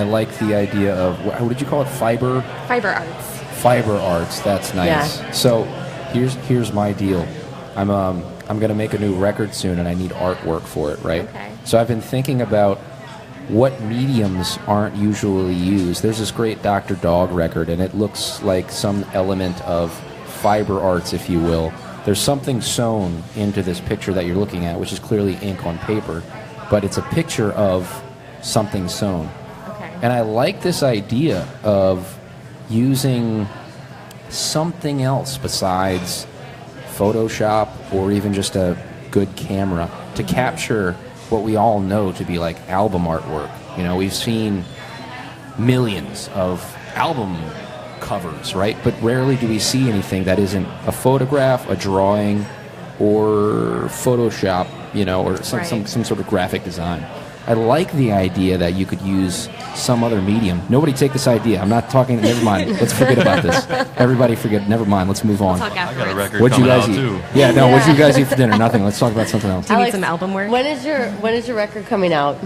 like the idea of what did you call it? Fiber arts. Fiber arts. That's nice. Yeah. So here's my deal. I'm going to make a new record soon, and I need artwork for it. Right. Okay. So I've been thinking about what mediums aren't usually used. There's this great Dr. Dog record, and it looks like some element of fiber arts, if you will. There's something sewn into this picture that you're looking at, which is clearly ink on paper, but it's a picture of something sewn. Okay. And I like this idea of using something else besides Photoshop or even just a good camera to capture what we all know to be like album artwork. We've seen millions of album covers, right? But rarely do we see anything that isn't a photograph, a drawing, or Photoshop, or some sort of graphic design. I like the idea that you could use some other medium. Nobody take this idea. I'm not talking. Never mind. Let's forget about this. Everybody forget. Never mind. Let's move on. We'll talk I got a afterwards. record What'd you coming guys out eat? too. Yeah, no. What'd you guys eat for dinner? Nothing. Let's talk about something else. Do you need some album work? When is your record coming out?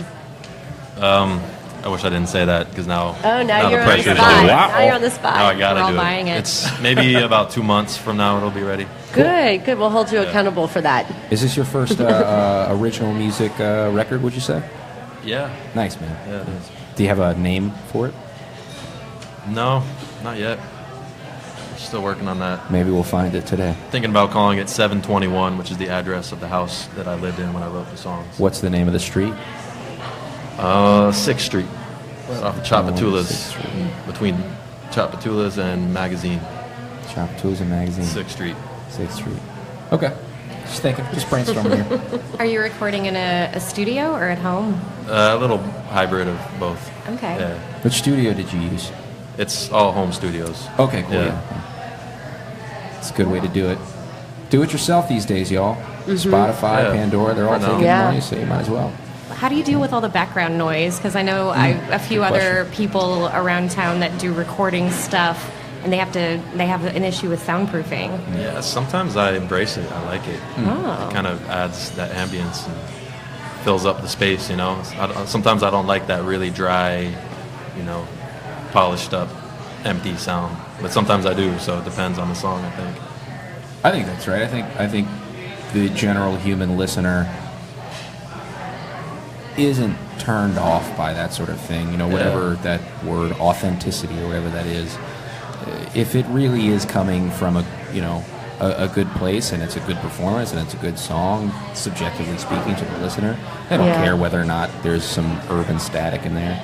I wish I didn't say that because now. Now you're the on the pressure's spot. on. Now you're on the spot. Now I gotta We're all do buying it. It's maybe about 2 months from now it'll be ready. Good. We'll hold you accountable for that. Is this your first original music record? Would you say? Yeah. Nice, man. Yeah, it is. Do you have a name for it? No, not yet. We're still working on that. Maybe we'll find it today. Thinking about calling it 721, which is the address of the house that I lived in when I wrote the songs. What's the name of the street? 6th Street. It's off of 6th Chapatoulas. Street. Between Chapatoulas and Magazine. Shop Tools and Magazine. 6th Street. 6th Street. Okay. Just thinking. Just brainstorming here. Are you recording in a studio or at home? A little hybrid of both. Okay. Yeah. Which studio did you use? It's all home studios. Okay, cool. Yeah. It's a good way to do it. Do it yourself these days, y'all. Spotify, Yeah. Pandora, they're all For now. taking Yeah. money, so you might as well. How do you deal with all the background noise? Because I know a few good other people around town that do recording stuff, and they have an issue with soundproofing. Yeah, sometimes I embrace it. I like it. Oh. It kind of adds that ambience and fills up the space, Sometimes I don't like that really dry, polished up, empty sound. But sometimes I do, so it depends on the song, I think. I think that's right. I think the general human listener isn't turned off by that sort of thing. Whatever that word, authenticity or whatever that is. If it really is coming from a good place and it's a good performance and it's a good song, subjectively speaking to the listener, they don't Yeah. care whether or not there's some urban static in there.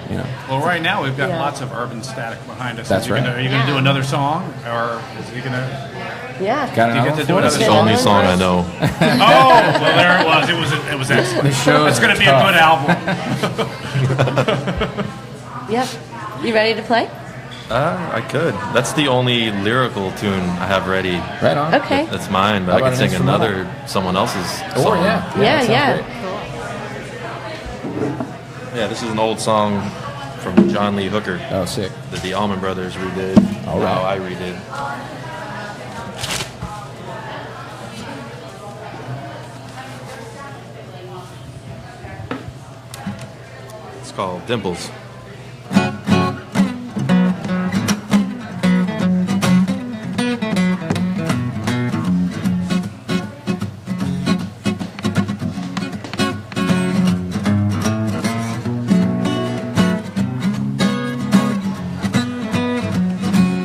Well, right now we've got Yeah. lots of urban static behind us. That's right. Are you going to do another song, or is he going to? Yeah. Got You another get to one do for it us? as That's the Yeah. only song I know. Oh, well, there it was. It was excellent. The show's It's going to be tough. a good album. Yep. You ready to play? I could. That's the only lyrical tune I have ready. Right on. Okay. That's mine, How but I about could an sing instrumental? someone else's Or song. Yeah, that sounds yeah. great. Yeah, this is an old song from John Lee Hooker Oh, sick. that the Allman Brothers redid. All right. Now I redid. It's called Dimples.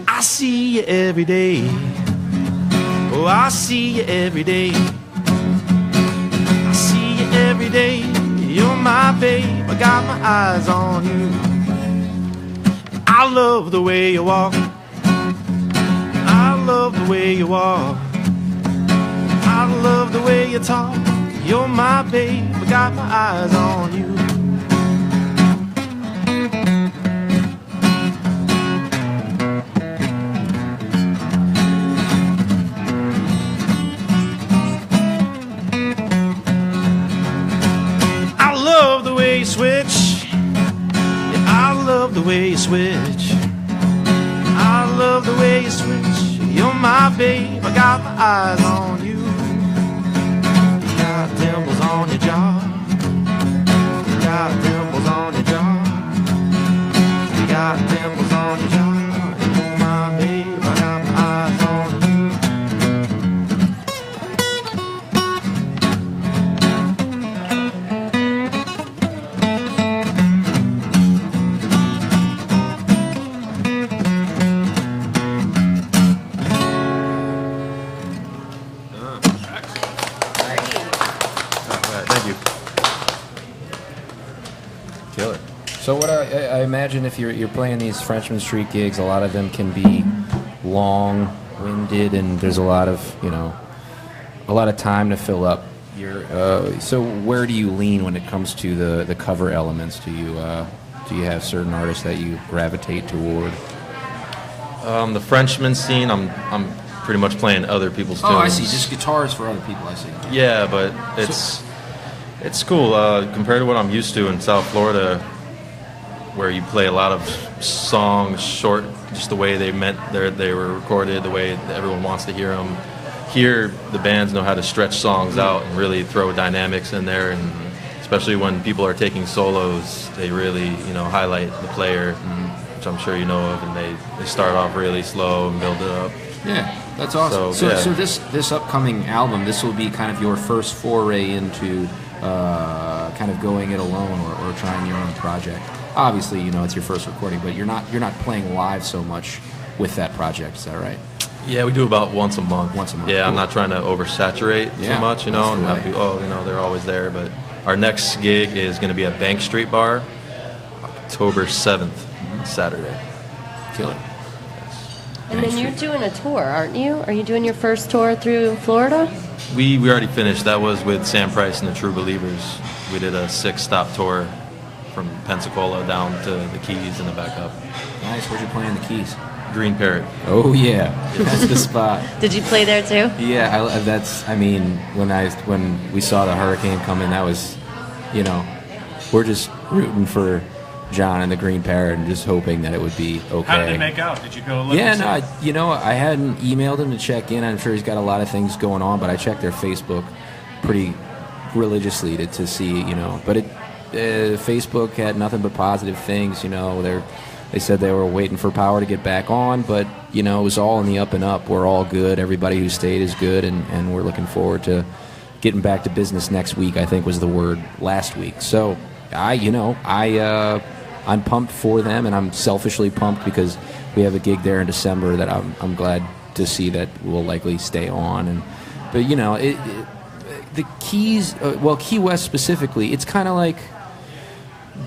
I see you every day Oh, I see you every day. I see you every day. You're my babe. I got my eyes on you. I love the way you walk. I love the way you walk. I love the way you talk. You're my babe. I got my eyes on you. I love the way you switch. Yeah, I love the way you switch. I love the way you switch. You're my babe. I got my eyes on you. You got dimples on your jaw. You got dimples on your jaw. You got dimples on your jaw. You're my babe. I got my eyes on you. Thank you. Killer. So what I imagine if you're playing these Frenchman Street gigs, a lot of them can be long-winded, and there's a lot of time to fill up. So where do you lean when it comes to the cover elements? Do you have certain artists that you gravitate toward? The Frenchman scene, I'm pretty much playing other people's tunes. Oh, I see. Just guitars for other people. I see. Yeah, but it's cool compared to what I'm used to in South Florida, where you play a lot of songs short, just the way they were recorded, the way that everyone wants to hear them. Here, the bands know how to stretch songs out and really throw dynamics in there, and especially when people are taking solos, they really highlight the player, which I'm sure you know of, and they start off really slow and build it up. Yeah, that's awesome. So this upcoming album, this will be kind of your first foray into kind of going it alone or trying your own project. Obviously, it's your first recording, but you're not playing live so much with that project. Is that right? Yeah, we do about once a month. Once a month. Yeah, Cool. I'm not trying to oversaturate too much, and have people, they're always there. But our next gig is going to be at Bank Street Bar, October 7th, Saturday. Killer. And then you're doing a tour, aren't you? Are you doing your first tour through Florida? We already finished. That was with Sam Price and the True Believers. We did a 6-stop tour from Pensacola down to the Keys and then back up. Nice. Where'd you play in the Keys? Green Parrot. Oh yeah, that's the spot. Did you play there too? Yeah, when we saw the hurricane coming, that was, we're just rooting for John and the Green Parrot and just hoping that it would be okay. How did they make out? Did you go look? Yeah, and see? I hadn't emailed him to check in. I'm sure he's got a lot of things going on, but I checked their Facebook pretty religiously to see, But Facebook had nothing but positive things, They said they were waiting for power to get back on, but, it was all in the up and up. We're all good. Everybody who stayed is good, and we're looking forward to getting back to business next week, I think was the word last week. So, I'm pumped for them, and I'm selfishly pumped because we have a gig there in December that I'm glad to see that will likely stay on. But the Keys, Key West specifically, it's kind of like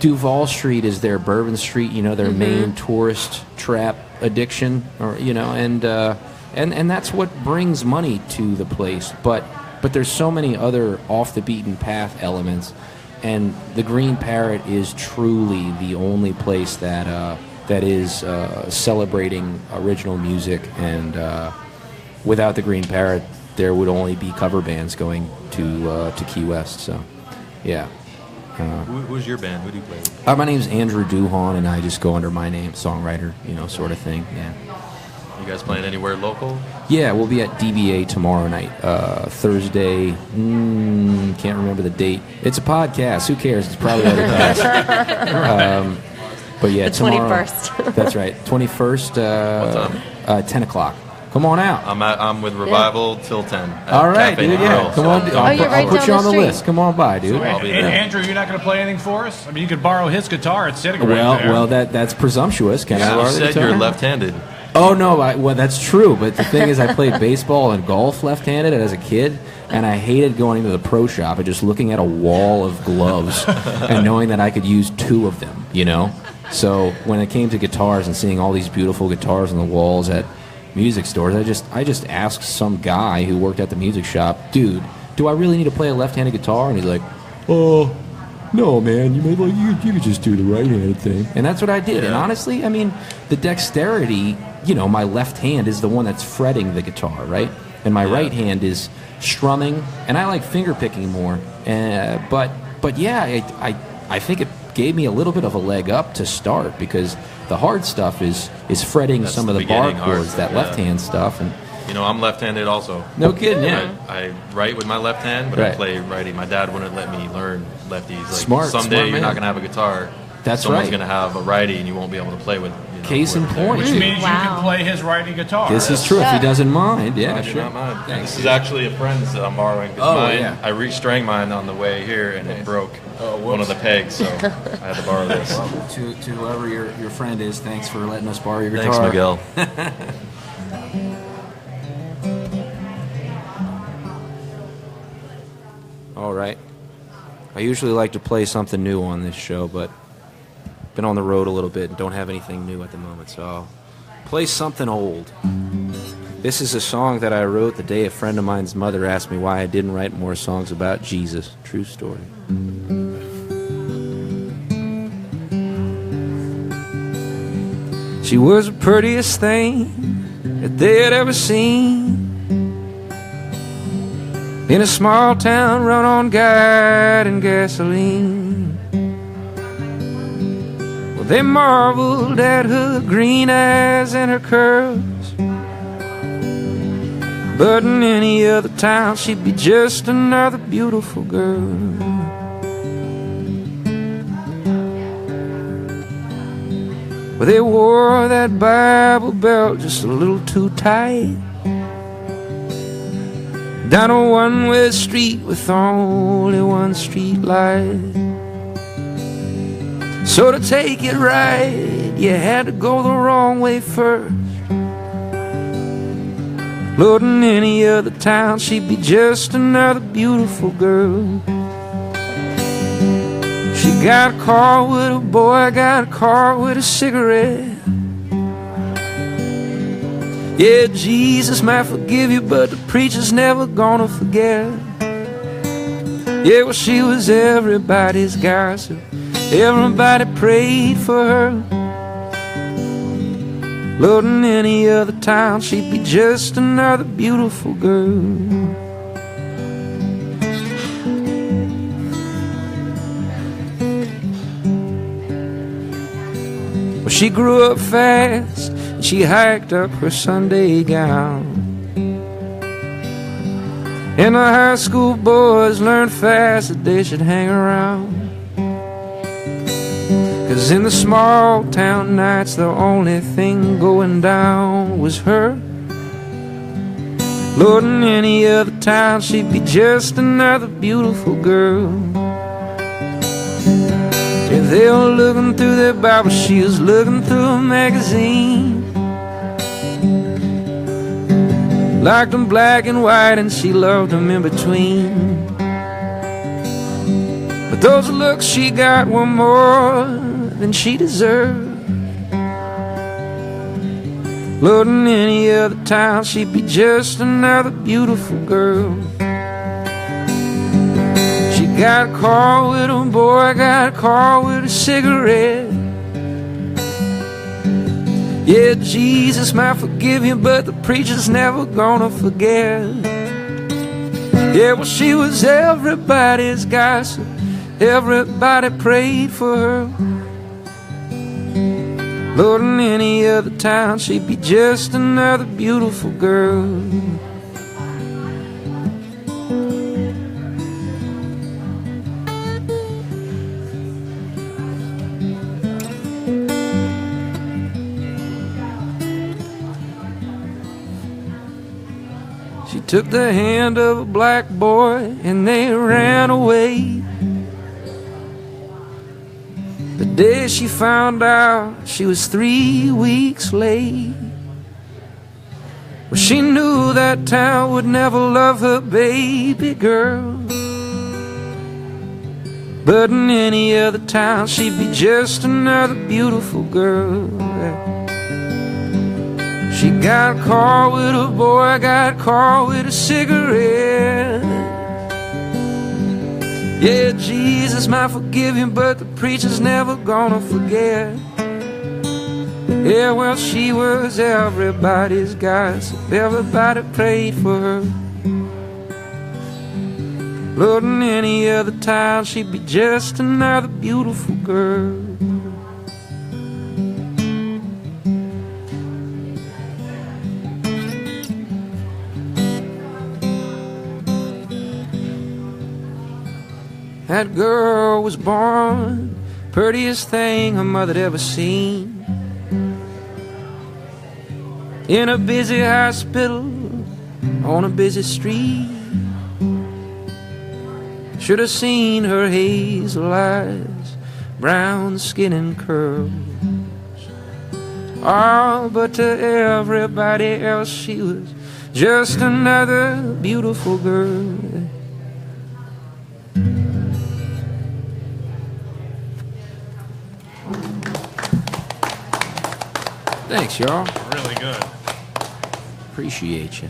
Duval Street is their Bourbon Street, their main tourist trap addiction, and that's what brings money to the place. But there's so many other off the beaten path elements, and the Green Parrot is truly the only place that is celebrating original music. And without the Green Parrot, there would only be cover bands going to Key West. So, yeah. Who's your band? Who do you play with? My name's Andrew Duhon, and I just go under my name, songwriter, sort of thing. Yeah. You guys playing anywhere local? Yeah, we'll be at DBA tomorrow night, Thursday. Can't remember the date. It's a podcast. Who cares? It's probably already passed. But yeah, The tomorrow. 21st. That's right. 21st. What time? 10 o'clock. Come on out. I'm with Revival till 10. All right, Cafe dude. Grill, Yeah, come on. so- Oh, you're right I'll put down you the on the street. list. Come on by, dude. I'll be And there. Andrew, you're not going to play anything for us? I mean, you could borrow his guitar. It's sitting right there. Well, that's presumptuous. Can I borrow You the said you're guitar? left-handed. Oh no, well that's true. But the thing is, I played baseball and golf left-handed as a kid, and I hated going to the pro shop and just looking at a wall of gloves and knowing that I could use 2 of them. You know, so when it came to guitars and seeing all these beautiful guitars on the walls at music stores, I just asked some guy who worked at the music shop, dude, do I really need to play a left-handed guitar? And he's like, oh. No, man, you could just do the right-handed thing. And that's what I did. Yeah. And honestly, I mean, the dexterity, you know, my left hand is the one that's fretting the guitar, right? And my right hand is strumming, and I like finger-picking more. But yeah, I think it gave me a little bit of a leg up to start, because the hard stuff is fretting some of the bar chords, that left-hand stuff. And you know, I'm left-handed also. No kidding, yeah. I write with my left hand, but I play righty. My dad wouldn't let me learn lefties. Like, smart. Someday you're not going to have a guitar. That's Someone's right. going to have a righty, and you won't be able to play with. Case in point. Which means you can play his righty guitar. This is true, if he doesn't mind. Yeah, I do not mind. This is actually a friend's that I'm borrowing. Yeah. I restrung mine on the way here, and it broke one of the pegs, so I had to borrow this. Well, to whoever your friend is, thanks for letting us borrow your guitar. Thanks, Miguel. All right. I usually like to play something new on this show, but been on the road a little bit and don't have anything new at the moment, so I'll play something old. This is a song that I wrote the day a friend of mine's mother asked me why I didn't write more songs about Jesus. True story. She was the prettiest thing that they had ever seen, in a small town run on guide and gasoline. Well, they marveled at her green eyes and her curls, but in any other town she'd be just another beautiful girl. Well, they wore that Bible belt just a little too tight, down a one-way street with only one street light. So to take it right, you had to go the wrong way first. Lord, in any other town she'd be just another beautiful girl. She got a car with a boy, got a car with a cigarette. Yeah, Jesus might forgive you, but the preacher's never gonna forget. Yeah, well, she was everybody's gossip. Everybody prayed for her. Lord, in any other town she'd be just another beautiful girl. Well, she grew up fast, and she hiked up her Sunday gown. And the high school boys learned fast that they should hang around, 'cause in the small town nights the only thing going down was her. Lord, in any other town she'd be just another beautiful girl. If they were looking through their Bible, she was looking through a magazine. Liked them black and white, and she loved them in between. But those looks she got were more than she deserved. Lord, in any other town she'd be just another beautiful girl. She got a car with a boy, got a car with a cigarette. Yeah, Jesus might forgive you, but the preacher's never gonna forget. Yeah, well, she was everybody's gossip. Everybody prayed for her. Lord, in any other town she'd be just another beautiful girl. She took the hand of a black boy and they ran away. The day she found out she was 3 weeks late. Well, she knew that town would never love her baby girl. But in any other town, she'd be just another beautiful girl. She got caught with a boy, got caught with a cigarette. Yeah, Jesus might forgive him, but the preacher's never gonna forget. Yeah, well, she was everybody's gossip. Everybody prayed for her. Lord, in any other town, she'd be just another beautiful girl. That girl was born, prettiest thing her mother'd ever seen. In a busy hospital, on a busy street. Should have seen her hazel eyes, brown skin and curls. Oh, but to everybody else she was just another beautiful girl. Thanks, y'all. Really good. Appreciate you.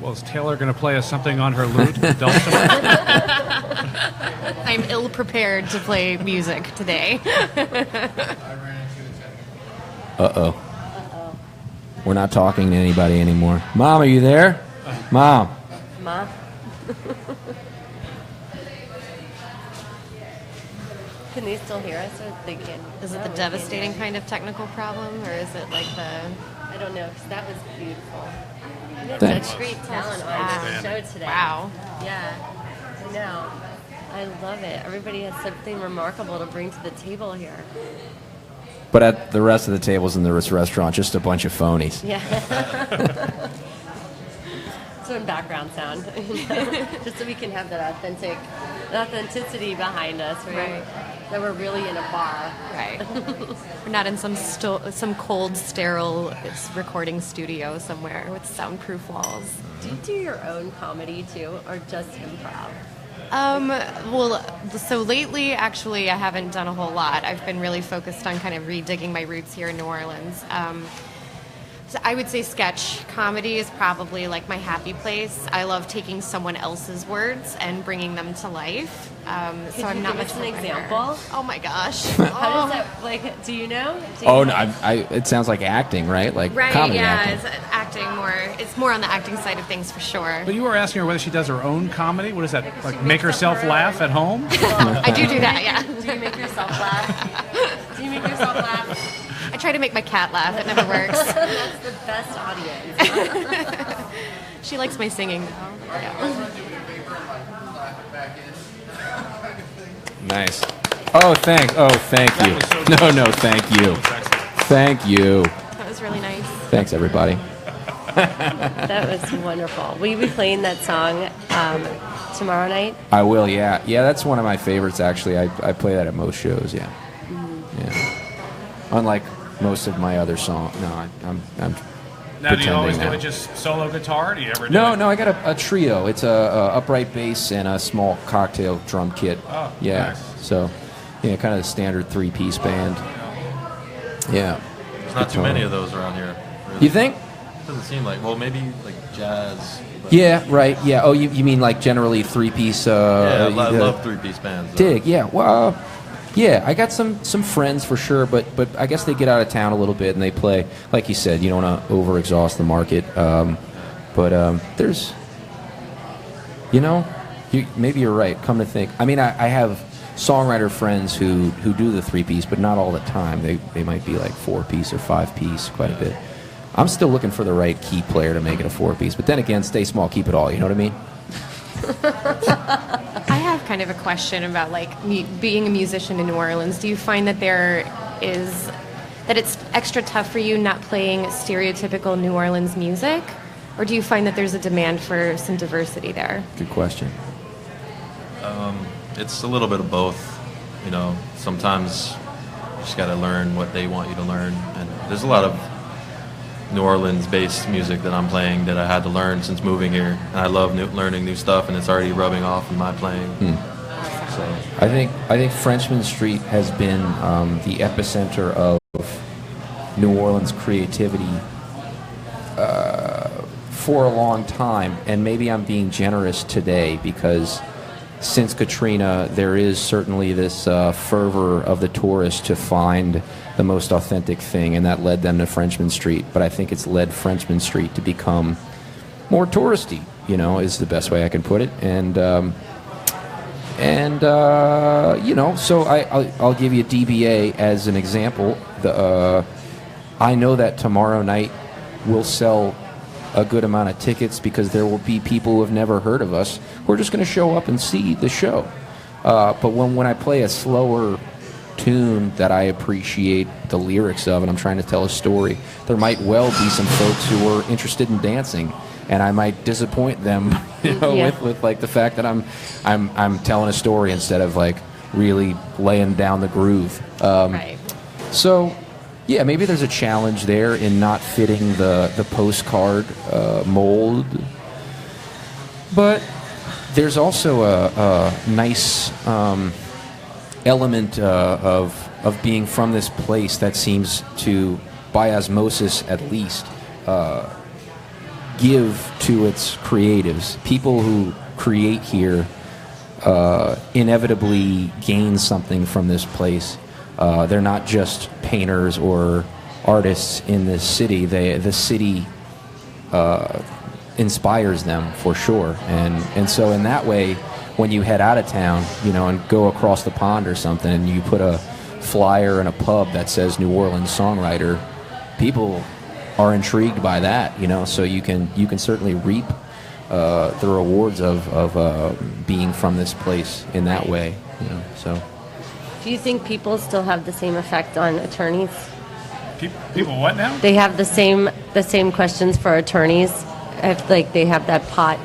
Well, is Taylor going to play us something on her lute? Dulcimer? I'm ill prepared to play music today. Uh-oh. We're not talking to anybody anymore. Mom, are you there? Mom. Ma? Can they still hear us, or they can? Is it the devastating kind of technical problem, or is it like the... I don't know, because that was beautiful. You had Thanks. such great talent on the show today. Wow. Yeah, I know. I love it. Everybody has something remarkable to bring to the table here. But at the rest of the tables in this restaurant, just a bunch of phonies. Yeah. So in background sound, just so we can have that authenticity behind us, right? That we're really in a bar. Right. We're not in some cold, sterile recording studio somewhere with soundproof walls. Do you do your own comedy too, or just improv? Well, so lately, actually, I haven't done a whole lot. I've been really focused on kind of redigging my roots here in New Orleans. So I would say sketch comedy is probably like my happy place. I love taking someone else's words and bringing them to life. So I'm not much an of a writer. example. Oh my gosh. How does that, like, do you know? Oh, no, it sounds like acting, right? Like Right, comedy yeah, acting. it's acting more. It's more on the acting side of things for sure. But you were asking her whether she does her own comedy. What is that? Like make herself laugh at home? I do that, yeah. Do you make yourself laugh? Do you make yourself laugh? I try to make my cat laugh. It never works. That's the best audience. She likes my singing, though. Yeah. Nice. Oh, thank you. was so No, thank you. Thank you. That was really nice. Thanks, everybody. That was wonderful. Will you be playing that song tomorrow night? I will, yeah. Yeah, that's one of my favorites, actually. I play that at most shows, yeah. Yeah. Unlike most of my other songs. No, I'm Now, do you always pretending do now. it just solo guitar? Do you ever do No, it? I got a trio. It's a upright bass and a small cocktail drum kit. Oh, yeah. nice. So, yeah, kind of the standard three-piece band. Yeah. There's not too many of those around here. Really. You think? Doesn't seem like. Well, maybe like jazz. But Yeah, right. Yeah. Oh, you mean like generally three-piece? yeah, I love three-piece bands. though. Dig. Yeah. Well, yeah. I got some friends for sure, but I guess they get out of town a little bit and they play. Like you said, you don't want to overexhaust the market. But there's, maybe you're right. Come to think, I mean, I have songwriter friends who do the three-piece, but not all the time. They might be like four-piece or five-piece quite a bit. I'm still looking for the right key player to make it a four-piece. But then again, stay small, keep it all. You know what I mean? I have kind of a question about like being a musician in New Orleans. Do you find that it's extra tough for you not playing stereotypical New Orleans music, or do you find that there's a demand for some diversity there? Good question. It's a little bit of both. Sometimes you just got to learn what they want you to learn, and there's a lot of New Orleans-based music that I'm playing that I had to learn since moving here. And I love learning new stuff, and it's already rubbing off in my playing. So I think Frenchman Street has been the epicenter of New Orleans creativity for a long time, and maybe I'm being generous today because since Katrina, there is certainly this fervor of the tourists to find the most authentic thing, and that led them to Frenchman Street. But I think it's led Frenchman Street to become more touristy, is the best way I can put it. And so I'll give you DBA as an example. I know that tomorrow night we'll sell a good amount of tickets because there will be people who have never heard of us who are just going to show up and see the show. But when I play a slower tune that I appreciate the lyrics of and I'm trying to tell a story, there might well be some folks who are interested in dancing, and I might disappoint them with like the fact that I'm telling a story instead of like really laying down the groove. Right. So yeah, maybe there's a challenge there in not fitting the postcard mold, but there's also a nice element of being from this place that seems to, by osmosis at least, give to its creatives. People who create here inevitably gain something from this place. They're not just painters or artists in this city. The city inspires them for sure, and so in that way, when you head out of town, and go across the pond or something, and you put a flyer in a pub that says New Orleans songwriter, people are intrigued by that. So you can certainly reap the rewards of being from this place in that way. So. Do you think people still have the same effect on attorneys? People what now? They have the same questions for attorneys, if they have that pot.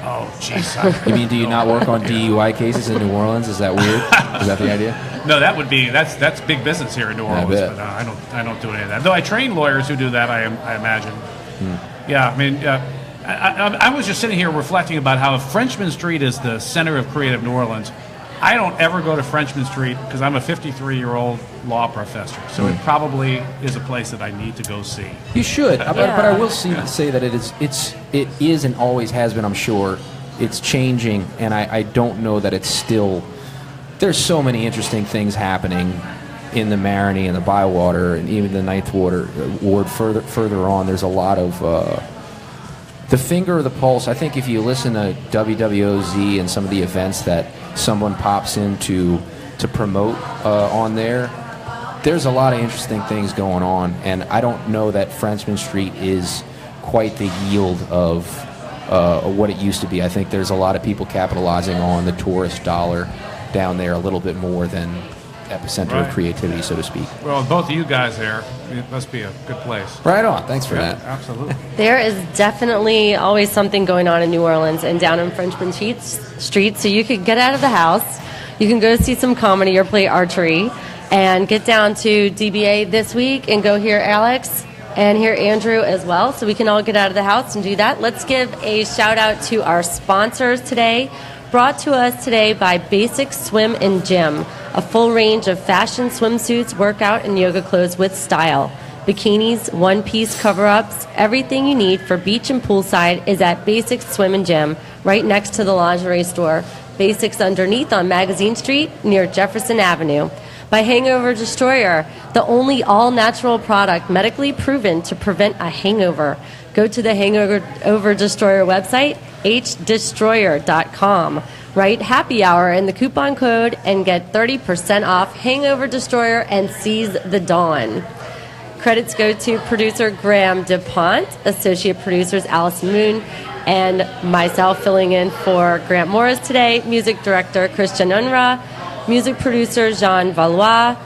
Oh, jeez. You mean, do you not work on DUI cases in New Orleans? Is that weird? Is that the idea? No, that's big business here in New Orleans. bet. But I don't do any of that. Though I train lawyers who do that. I imagine. Yeah, I mean, I was just sitting here reflecting about how if Frenchman Street is the center of creative New Orleans, I don't ever go to Frenchman Street because I'm a 53-year-old law professor. So it probably is a place that I need to go see. You should, but I will say that it is and always has been. I'm sure it's changing, and I don't know that it's still. There's so many interesting things happening in the Marigny and the Bywater and even the Ninth Ward further on. There's a lot of the finger of the pulse. I think if you listen to WWOZ and some of the events that someone pops in to promote on there's a lot of interesting things going on, and I don't know that Frenchman Street is quite the yield of what it used to be. I think there's a lot of people capitalizing on the tourist dollar down there a little bit more than epicenter of creativity, so to speak. Well, both of you guys there, it must be a good place. Right on. Thanks for that. Absolutely. There is definitely always something going on in New Orleans and down in Frenchman Street, so you could get out of the house, you can go see some comedy or play archery, and get down to DBA this week and go hear Alex and hear Andrew as well, so we can all get out of the house and do that. Let's give a shout out to our sponsors today. Brought to us today by Basic Swim and Gym, a full range of fashion swimsuits, workout, and yoga clothes with style. Bikinis, one-piece cover-ups, everything you need for beach and poolside is at Basic Swim and Gym, right next to the lingerie store. Basics underneath on Magazine Street near Jefferson Avenue. By Hangover Destroyer, the only all-natural product medically proven to prevent a hangover. Go to the Hangover Destroyer website, hdestroyer.com. Write happy hour in the coupon code and get 30% off Hangover Destroyer and Seize the Dawn. Credits go to producer Graham DuPont, associate producers Allison Moon, and myself filling in for Grant Morris today, music director Christian Unruh, music producer Jean Valois,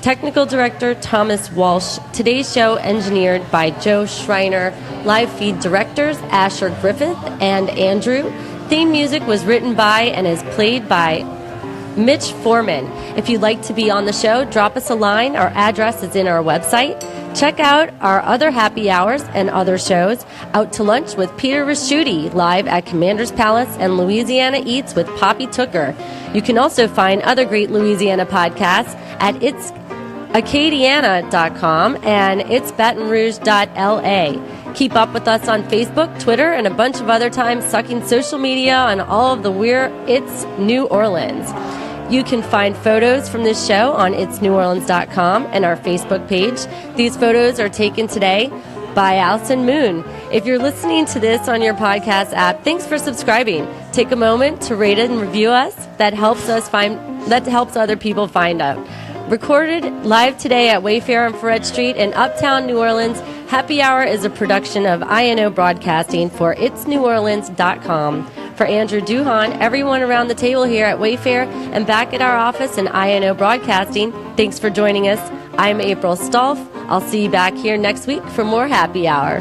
technical director Thomas Walsh. Today's show engineered by Joe Schreiner, live feed directors Asher Griffith and Andrew. Theme music was written by and is played by Mitch Foreman. If you'd like to be on the show, drop us a line. Our address is in our website. Check out our other happy hours and other shows. Out to Lunch with Peter Raschuti, live at Commander's Palace, and Louisiana Eats with Poppy Tooker. You can also find other great Louisiana podcasts at itsacadiana.com and itsbatonrouge.la. Keep up with us on Facebook, Twitter, and a bunch of other times sucking social media on all of the It's New Orleans. You can find photos from this show on itsneworleans.com and our Facebook page. These photos are taken today by Allison Moon. If you're listening to this on your podcast app, thanks for subscribing. Take a moment to rate and review us. That helps other people find out. Recorded live today at Wayfair on Ferret Street in Uptown New Orleans, Happy Hour is a production of INO Broadcasting for itsneworleans.com. For Andrew Duhan, everyone around the table here at Wayfair and back at our office in INO Broadcasting, thanks for joining us. I'm April Stolf. I'll see you back here next week for more Happy Hour.